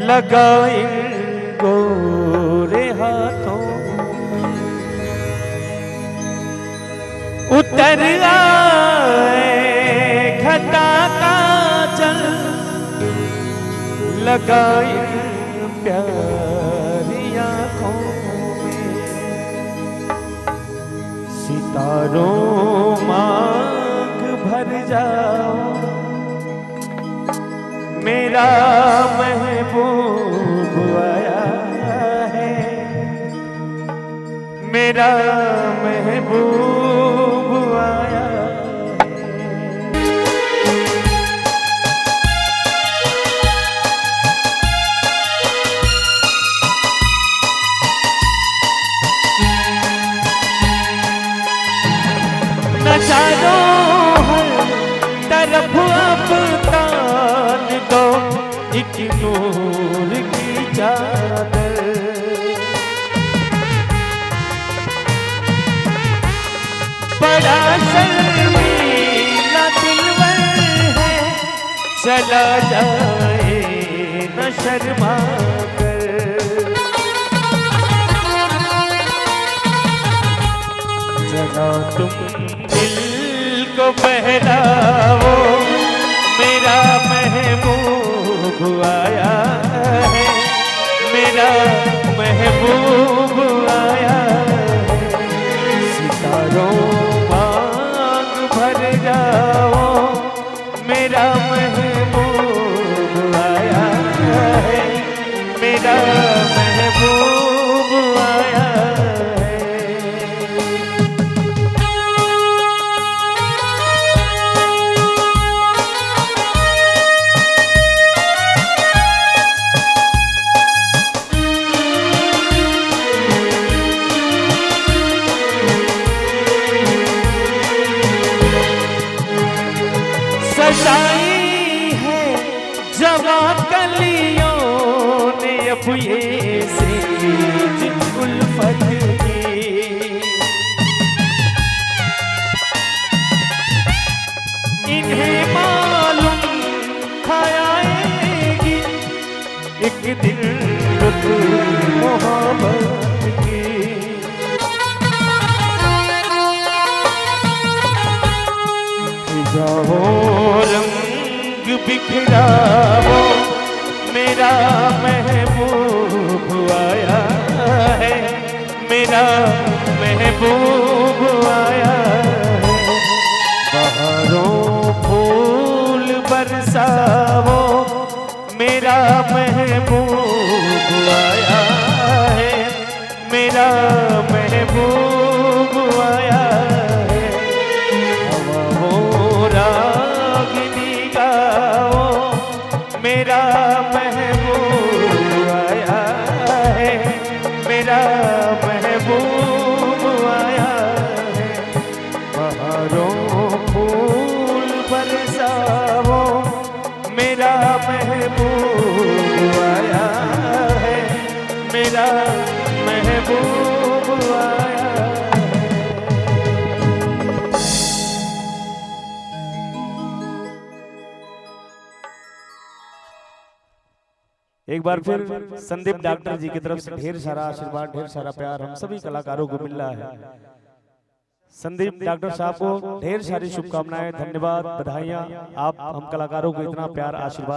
लगा इन गोरे हाथों उतर आए घटा का जल लगा इन प्यारी आँखों में सितारों मांग भर जाओ मेरा महबूब आया है मेरा महबूब आया नजारों हर तरफ अब तान दो एक नूर की चादर बड़ा शर्मीला दिलवर है चला जाए न शर्मा कर जरा तुम दिल को बहलाओ मेरा महबूब आया है मेरा महबूब आया है सितारों मांग भर जाओ मेरा महबूब आया है मेरा महबूब आया सजाई है जवा कलियों ने अब ये सेज उल्फत की इन्हें मालूम खाएगी एक दिन रुत मोहब्बत की जाओ रंग बिखराओ मेरा महबूब आया है मेरा महबूब आया है बहारों फूल बरसाओ मेरा महबूब आया है मेरा महबूब आया मेरा महबूब आया है मेरा महबूब आया है बहारों फूल बरसाओ मेरा महबूब आया है मेरा महबूब आया एक बार फिर संदीप डॉक्टर जी की तरफ से ढेर सारा आशीर्वाद ढेर सारा प्यार हम सभी कलाकारों को मिल रहा है। संदीप डॉक्टर साहब को ढेर सारी शुभकामनाएं धन्यवाद बधाइयां आप हम कलाकारों को इतना प्यार आशीर्वाद